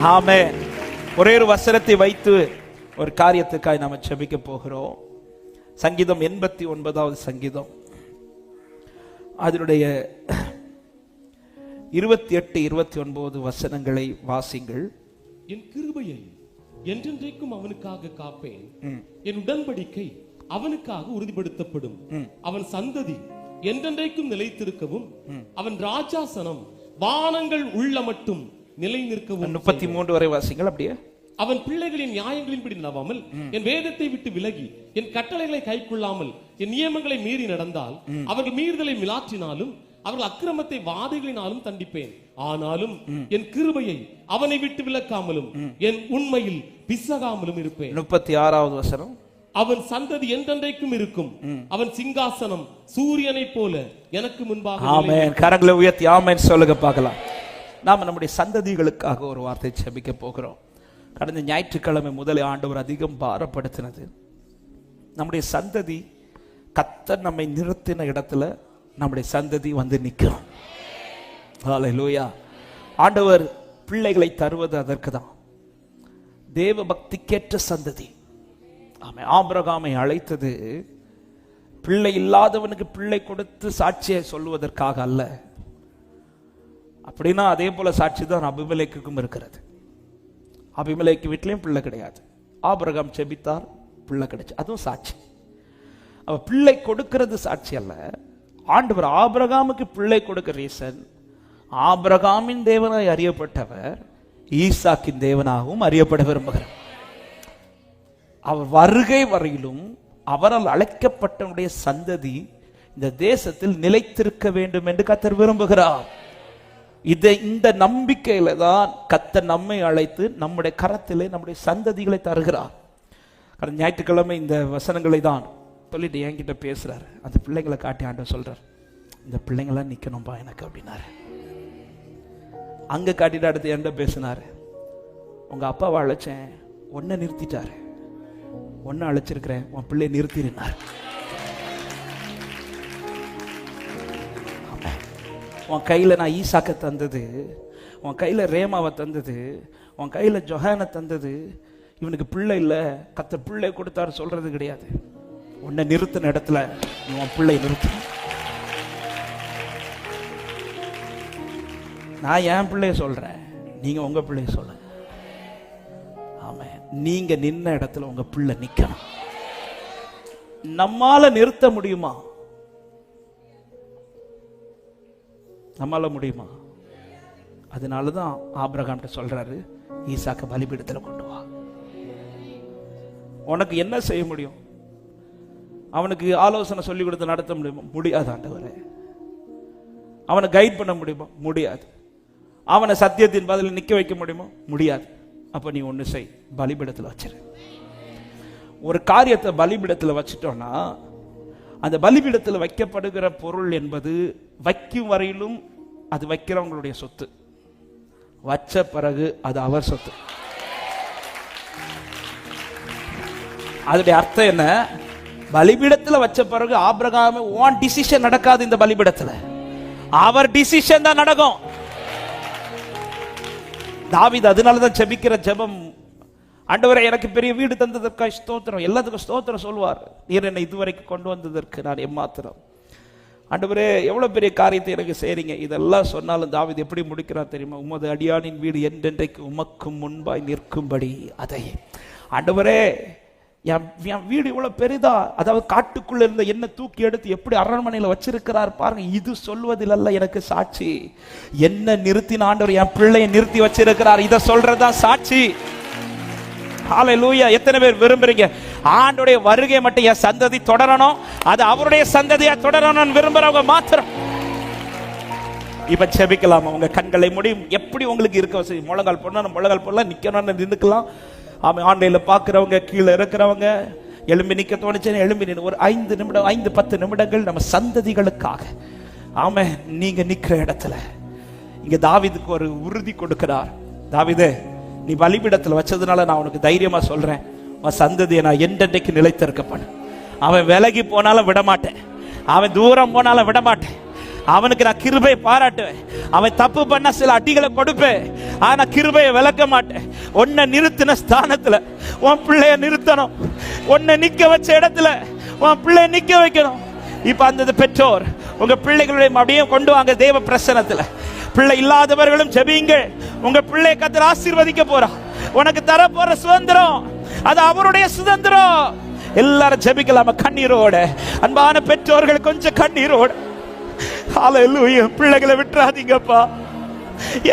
ஆமென். ஒரே ஒரு வசனத்தை வைத்து ஒரு காரியத்துக்காய் நாம ஜெபிக்க போகிறோம். சங்கீதம் 89வது சங்கீதம், அதனுடைய 28, 29 வசனங்களை வாசிங்கள். என் கிருபையை என்றென்றைக்கும் அவனுக்காக காப்பேன், என் உடன்படிக்கை அவனுக்காக உறுதிப்படுத்தப்படும். அவன் சந்ததி என்றென்றைக்கும் நிலைத்திருக்கவும், அவன் ராஜாசனம் வானங்கள் உள்ள மட்டும் நிலை நிற்கவும். 33 வரை வாசிங்கள். அப்படியே அவன் பிள்ளைகளின் நியாயங்களின்படி நடவாமல், என் வேதத்தை விட்டு விலகி, என் கட்டளைகளை கைக்கொள்ளாமல், என் நியமங்களை மீறி நடந்தால், அவர்கள் மீறுதலை மிலாற்றினாலும் அவர்கள் அக்கிரமத்தை வாதைகளினாலும் தண்டிப்பேன். ஆனாலும் என் கிருபையை அவனை விட்டு விலக்காமலும், என் உண்மையில் பிசகாமலும் இருப்பேன். 36வது வசனம். அவன் சந்ததி என்றென்றைக்கும் இருக்கும், அவன் சிங்காசனம் சூரியனை போல எனக்கு முன்பாக. ஆமென். கரங்களை உயர்த்தி ஆமென் சொல்லுங்க பார்க்கலாம். நாம நம்முடைய சந்ததிகளுக்காக ஒரு வார்த்தை ஜெபிக்க போகிறோம். கடந்த ஞாயிற்றுக்கிழமை முதலே ஆண்டவர் அதிகம் பாரப்படுத்தினது நம்முடைய சந்ததி. கர்த்தர் நம்மை நிறுத்தின இடத்துல நம்முடைய சந்ததி வந்து நிற்கும். ஹல்லேலூயா. ஆண்டவர் பிள்ளைகளை தருவது அதற்கு தான். தேவ பக்திக்கேற்ற சந்ததி. ஆமென். ஆபிரகாமை அழைத்தது பிள்ளை இல்லாதவனுக்கு பிள்ளை கொடுத்து சாட்சியை சொல்லுவதற்காக அல்ல. அப்படின்னா அதே போல சாட்சி தான் அபிமெலேக்குக்கும் இருக்கிறது. அபிமெலேக்கு வீட்டிலையும் பிள்ளை கிடையாது. ஆபிரகாம் செபித்தார், பிள்ளை கிடைச்சு, அதுவும் சாட்சி. அவ பிள்ளை கொடுக்கிறது சாட்சி அல்ல. ஆண்டவர் ஆபிரகாமுக்கு பிள்ளை கொடுக்கிற ரீசன், ஆபிரகாமின் தேவனாய் அறியப்பட்டவர் ஈசாக்கின் தேவனாகவும் அறியப்பட விரும்புகிறார். அவர் வருகை வரையிலும் அவரால் அழைக்கப்பட்டவனுடைய சந்ததி இந்த தேசத்தில் நிலைத்திருக்க வேண்டும் என்று கர்த்தர் விரும்புகிறார். இந்த நம்பிக்கையில தான் கர்த்தர் நம்மை அழைத்து நம்முடைய கரத்திலே நம்முடைய சந்ததிகளை தருகிறார். கடந்த ஞாயிற்றுக்கிழமை இந்த வசனங்களை தான் சொல்லிட்டு என்கிட்ட பேசுறாரு. அந்த பிள்ளைங்களை காட்டி ஆண்டவர் சொல்றார், இந்த பிள்ளைங்களாம் நிக்கணும்பா எனக்கு அப்படின்னாரு. அங்க காட்டிட்டு அடுத்து என்கிட்ட பேசினாரு, உங்க அப்பாவை அழைச்சேன், ஒன்ன நிறுத்திட்டாரு, ஒன்ன அழைச்சிருக்கிறேன், உன் பிள்ளைய நிறுத்தினார். உன் கையில் நான் ஈசாக்க தந்தது, உன் கையில் ரேமாவை தந்தது, உன் கையில் ஜொஹானை தந்தது, இவனுக்கு பிள்ளை இல்லை, கர்த்தர் பிள்ளை கொடுத்தாரு சொல்றது கிடையாது. உன்னை நிறுத்தின இடத்துல உன் பிள்ளை நிறுத்து. நான் என் பிள்ளைய சொல்றேன், நீங்க உங்க பிள்ளைய சொல்லுங்க. ஆமென். நீங்க நின்ன இடத்துல உங்க பிள்ளை நிக்கணும். நம்மால நிறுத்த முடியுமா? நம்மால முடியுமா? அதனாலதான் ஆபிரகாம் சொல்றாரு, ஈசாக்க பலிபீடத்துல கொண்டு வா. உனக்கு என்ன செய்ய முடியும்? அவனுக்கு ஆலோசனை சொல்லி கொடுத்து நடத்த முடியுமா? முடியாது ஆண்டவரே. அவனை கைட் பண்ண முடியுமா? முடியாது. அவனை சத்தியத்தின் பதில் நிக்க வைக்க முடியுமா? முடியாது. அப்ப நீ ஒண்ணு செய், பலிபீடத்துல வச்சிரு. ஒரு காரியத்தை பலிபீடத்துல வச்சிட்டோம்னா, அந்த பலிபீடத்தில் வைக்கப்படுகிற பொருள் என்பது வைக்கும் வரையிலும் அது வைக்கிறவங்களுடைய சொத்து, வச்ச பிறகு அது அவர் சொத்து. அதோடைய அர்த்தம் என்ன? பலிபீடத்தில் வச்ச பிறகு ஆபிரகாம் ஓன் டிசிஷன் நடக்காது. இந்த பலிபீடத்தில் அவர் டிசிஷன் தான் நடக்கும். தாவீது அதனாலதான் ஜெபிக்கிற ஜெபம், ஆண்டவரே எனக்கு பெரிய வீடு தந்ததற்காக ஸ்தோத்திரம், எல்லாத்துக்கும் ஸ்தோத்திரம் சொல்வார். நீர் என்னை இதுவரைக்கும் கொண்டு வந்ததற்கு நான் எம்மாத்திரம். ஆண்டவரே எவ்வளவு பெரிய காரியத்தை எனக்கு செய்றீங்க. இதெல்லாம் சொன்னாலும் தாவீது எப்படி முடிக்கிறார் தெரியுமா? உமது அடியானின் வீடு என்றென்றைக்கு உமக்கும் முன்பாய் நிற்கும்படி அதை. ஆண்டவரே என் வீடு இவ்வளவு பெரிதா, அதாவது காட்டுக்குள்ள இருந்த என்ன தூக்கி எடுத்து எப்படி அரண்மனையில வச்சிருக்கிறார் பாருங்க. இது சொல்வதில் அல்ல எனக்கு சாட்சி, என்ன நிறுத்தின ஆண்டவர் என் பிள்ளையை நிறுத்தி வச்சிருக்கிறார், இதை சொல்றதுதான் சாட்சி. ஹல்லேலூயா. எத்தனை பேர் விரும்புறீங்க ஆண்டவருடைய வருகை மட்டும் என் சந்ததி தொடரணும், அது அவருடைய சந்ததியா தொடரணும்னு விரும்புறவங்க மாத்திரம் இப்ப ஜெபிக்கலாம். உங்க கண்களை முடியும். எப்படி உங்களுக்கு இருக்க வசதி, முழங்கால் போடணும், முழங்கால் போடலாம், நிக்கணும்னு நின்றுக்கலாம். ஆமா, ஆன்லைன்ல பாக்குறவங்க, கீழே இருக்கிறவங்க, எழும்பி நிக்க தோணுச்சு எழும்பி நின்று ஒரு 5 நிமிடம் 5-10 நிமிடங்கள் நம்ம சந்ததிகளுக்காக. ஆமா, நீங்க நிக்கிற இடத்துல இங்க தாவீதுக்கு ஒரு உறுதி கொடுக்கிறார். தாவீதே, நீ பலிபீடத்தில் வச்சதுனால நான் உனக்கு தைரியமா சொல்றேன், உன் சந்ததியை நான் என்றென்றைக்கு நிலைத்திருக்கப்பேன். அவன் விலகி போனாலும் விடமாட்டேன், அவன் தூரம் போனாலும் விடமாட்டேன். அவனுக்கு நான் கிருபை பாராட்டுவேன். அவன் தப்பு பண்ண சில அடிகளை கொடுப்பேன். ஆனா கிருபையை விளக்க மாட்டேன். உன்னை நிறுத்தின ஸ்தானத்துல உன் பிள்ளைய நிறுத்தணும். உன்னை நிக்க வச்ச இடத்துல உன் பிள்ளைய நிக்க வைக்கணும். இப்ப அந்த பெற்றோர் உங்க பிள்ளைகளுடைய அப்படியே கொண்டு வாங்க தேவ பிரசன்னத்துல. பிள்ளை இல்லாதவர்களும் ஜெபிங்க. உங்க பிள்ளை கர்த்தர் ஆசீர்வதிக்க போறா. உனக்கு தர போற சுதந்திரம் அது அவருடைய சுதந்திரம். எல்லாரும் ஜெபிக்கலாமா கண்ணீரோட? அன்பான பெற்றோர்கள் கொஞ்சம் கண்ணீரோட. ஹல்லேலூயா. பிள்ளைகளை விட்டுறாதீங்கப்பா.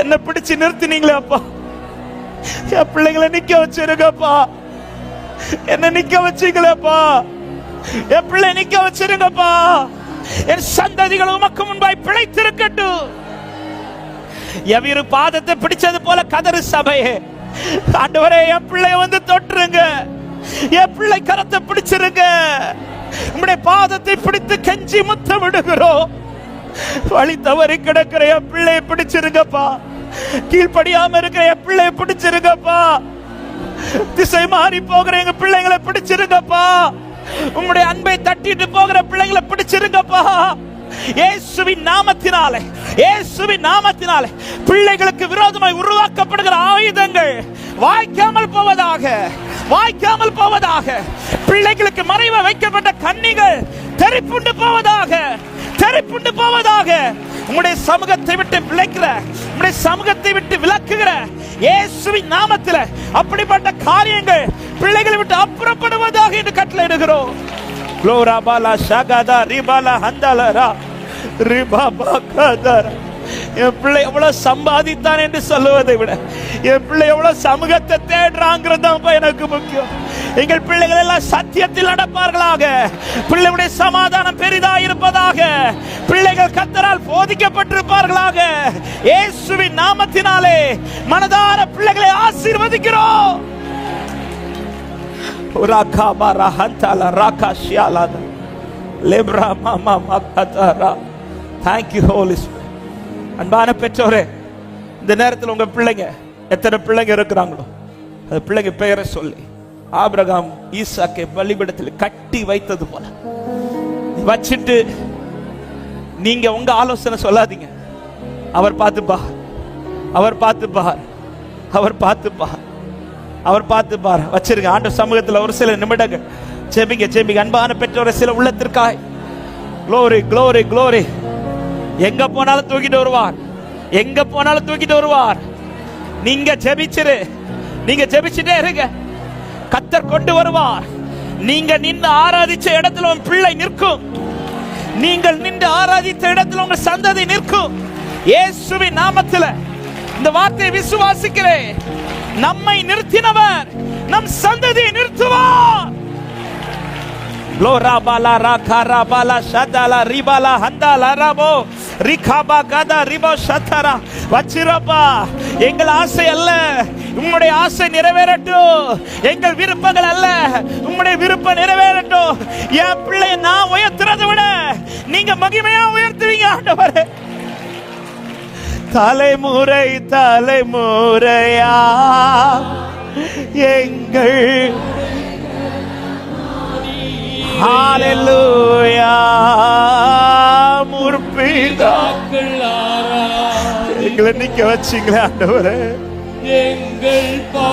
என்ன பிடிச்சு நிறுத்தினீங்களே அப்பா, என் பிள்ளைகளை நிக்க வச்சிருங்கப்பா. என்ன நிக்க வச்சீங்களேப்பா, என் பிள்ளை நிக்க வச்சிருங்கப்பா. என் சந்ததிகள் உமக்கு முன்பாய் பிழைத்திருக்கட்டும். எவ்விரு பாதத்தை பிடிச்சது போல கதறு சபையே. ஆண்டவரே, என் பிள்ளை வந்து தொட்டுருங்க. என் பிள்ளை கரத்தை பிடிச்சிருங்க. உம்முடைய பாதத்தை பிடித்து கெஞ்சி முத்தம் விடுகிறோம். வழி தவறி கிடக்கிற என் பிள்ளையை பிடிச்சிருங்கப்பா. கீழ்ப்படியாம இருக்கிற என் பிள்ளையை பிடிச்சிருங்கப்பா. திசை மாறி போகிற எங்க பிள்ளைங்களை பிடிச்சிருங்கப்பா. உம்முடைய அன்பை தட்டிட்டு போகிற பிள்ளைகளை பிடிச்சிருங்கப்பா. இயேசுவின் நாமத்தினாலே, இயேசுவின் நாமத்தினாலே பிள்ளைகளுக்கு விரோதமாய் உருவாக்கப்படுகிற ஆயுதங்கள் வாய்க்காமல் போவதாக, வாய்க்காமல் போவதாக. பிள்ளைகளுக்கு மறைவா வைக்கப்பட்ட கண்ணிகள் தெரிப்புண்டு போவதாக, தெரிப்புண்டு போவதாக. உம்முடைய சமூகத்தை விட்டு விலக்குகிற, உம்முடைய சமூகத்தை விட்டு விலக்குகிற இயேசுவின் நாமத்தில் அப்படிப்பட்ட காரியங்கள் பிள்ளைகளை விட்டு அப்புறப்படுவதாக என்று கட்டளையிடுகிறோம். க்ளோரா பாலா ஷகதா ரிபாலா ஹந்தலரா ரிபாபா கதரா. என் பிள்ளை எவ்வளவு சம்பாதித்தான் என்று சொல்லுவதை விட என் பிள்ளை எவ்வளவு சமூகத்தை தேடுறாங்கிறது எனக்கு முக்கியம். எங்கள் பிள்ளைகள் எல்லாம் சத்தியத்தில் நடப்பார்களாக. பிள்ளைகளுடைய சமாதானம் பெரிதாக இருப்பதாக. பிள்ளைகள் கர்த்தரால் போதிக்கப்பட்டிருப்பார்களாக. இயேசுவின் நாமத்தினாலே மனதார பிள்ளைகளை ஆசீர்வதிக்கிறோம். Thank you Holy Spirit. அன்பான பெற்றோரே, இந்த நேரத்தில் உங்க பிள்ளைங்க எத்தனை பிள்ளைங்க இருக்கிறாங்களோ அந்த பிள்ளைங்க பெயரை சொல்லி ஆபிரகாம் ஈசாக்கை பலிபீடத்தில் கட்டி வைத்தது போல வச்சிட்டு நீங்க உங்க ஆலோசனை சொல்லாதீங்க. அவர் பார்த்துப்பார், அவர் பார்த்துப்பார், அவர் பார்த்துப்பார், அவர் பார்த்துப்பார். வச்சிருங்க. ஆண்டவர் சமூகத்தில் ஒரு சில நிமிடங்கள் ஜெபிங்க, ஜெபிங்க. அன்பான பெற்றோரை சில உள்ளத்திற்காய் க்ளோரி க்ளோரி க்ளோரி. எங்க போனாலும் தூக்கிட்டு வருவார், எங்க போனாலும் தூக்கிட்டு வருவார். நீங்க ஜெபிச்சிரு, நீங்க ஜெபிச்சுட்டே இருங்க. கர்த்தர் கொண்டு வருவார். நீங்க நின்று ஆராதிச்ச இடத்துல உன் பிள்ளை நிற்கும். நீங்கள் நின்று ஆராதித்த இடத்துல உங்க சந்ததி நிற்கும். இயேசுவின் நாமத்தில் இந்த வார்த்தையை விசுவாசிக்கிறேன். நம்மை நிறுத்தினவர் நம் சந்ததியை நிறுத்துவார். Glorabala rakarabala shadala ribala handala rabo rikaba gada ribo shatara. வச்சிரப்பா, எங்கள் ஆசை அல்ல, உம்முடைய ஆசை நிறைவேறட்டும். எங்கள் விருப்பங்கள் அல்ல, உம்முடைய விருப்பம் நிறைவேறட்டும். என் பிள்ளை நான் உயர்த்துறதை விட நீங்க மகிமையா உயர்த்துவீங்க ஆண்டவரே. தலைமுறை தலைமுறையா எங்கள் ஹalleluya முற்பிதாக்கள் எங்களை நிக்க வச்சீங்களே ஆண்டவரே,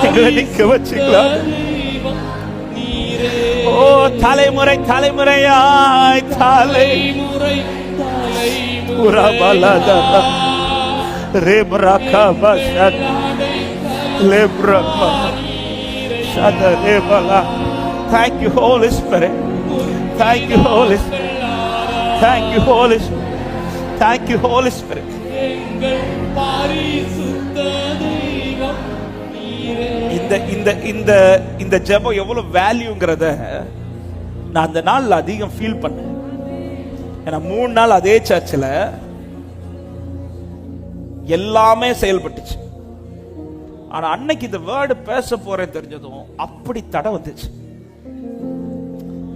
எங்களை நிக்க வச்சீங்களா? ஓ தலைமுறை தலைமுறையாய் தலைமுறை தலைமுறை ரெப்ரகபஷத் லெப்ரகப ஷதரேபலா. Thank you Holy Spirit. Thank you Holy Spirit. Thank you Holy Spirit. Thank you Holy Spirit. இந்த ஜெபம் எவ்வளவு வேல்யூங்கிறத நான் அந்த நாள்ல அதிகம் ஃபீல் பண்ணேன். ஏன்னா 3 நாள் அதே சர்ச்சில் எல்லாமே செயல்பட்டுச்சு. ஆனா அன்னைக்கு இந்த வேர்டு பேச போறேன் தெரிஞ்சதும் அப்படி தடை வந்துச்சு.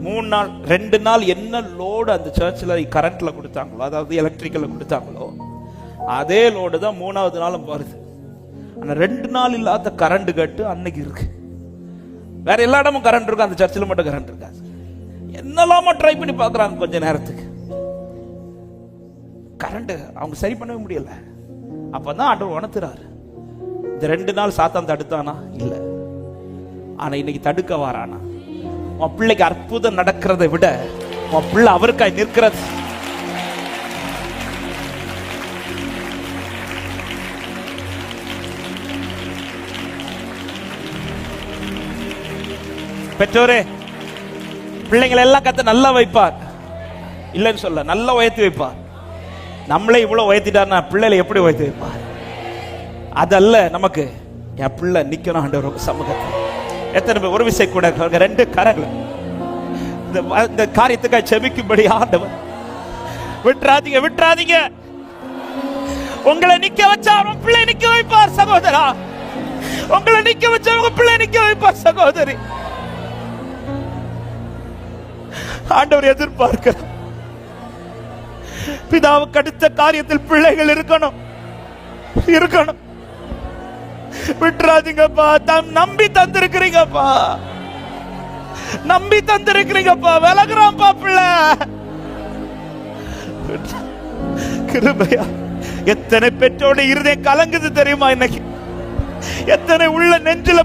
3 நாள் 2 நாள் என்ன லோடு அந்த சர்ச்சில் கரண்ட்ல கொடுத்தாங்களோ, அதாவது எலக்ட்ரிக்கல்ல கொடுத்தாங்களோ, அதே லோடு தான் 3வது நாளும் வருது. ஆனா 2 நாள் இல்லாத கரண்ட் கட்டு அன்னைக்கு இருக்கு. வேற எல்லா இடமும் கரண்ட் இருக்கும், அந்த சர்ச்சில் மட்டும் கரண்ட் இருக்காது. என்னெல்லாமோ ட்ரை பண்ணி பார்க்கறாங்க. கொஞ்ச நேரத்துக்கு கரண்ட் அவங்க சரி பண்ணவே முடியல. அப்பதான் ஆண்டவர் உணர்த்துறாரு, இந்த 2 நாள் சாத்தான் தடுத்தானா? இல்ல. ஆனா இன்னைக்கு தடுக்க வாரானா? உன் பிள்ளைக்கு அற்புதம் நடக்கிறதை விட உன் பிள்ளை அவருக்காய் நிற்கிறது. பெற்றோரே, பிள்ளைங்களை எல்லாம் கத்த நல்லா வைப்பார், இல்லைன்னு சொல்ல, நல்லா உயர்த்தி வைப்பார். நம்மளே இவ்வளவு உயர்த்திட்டார்னா பிள்ளைகளை எப்படி உயர்த்தி வைப்பார்? அதல்ல நமக்கு, என் பிள்ளை நிக்கணும் ஆண்டவர் சமூகத்தில். எத்தனை பேர் ஒரு விசை கூட 2 கரங்களை இந்த காரியத்துக்காக செபிக்கும்படி ஆண்டவர். விட்டுறாதீங்க, விட்டுறாதீங்க. உங்களை நிக்க வச்சா உங்க பிள்ளை நிக்க வைப்பார் சகோதரா. உங்களை நிக்க வச்சா உங்க பிள்ளை நிக்க வைப்பார் சகோதரி. ஆண்டவர் எதிர்பார்க்கிறார், பிதாவுக்கு அடுத்த காரியத்தில் பிள்ளைகள் இருக்கணும், இருக்கணும். விட்டுறாதீங்கப்பா. நம்பி தந்திருக்கிறீங்கப்பா, நம்பி தந்திருக்கிறீங்கப்பா. விலகுறான்ப்பா பிள்ளை. கிருபையா, எத்தனை பெற்றோட இருதயம் கலங்குது தெரியுமா? இன்னைக்கு எத்தனை உள்ள நெஞ்சில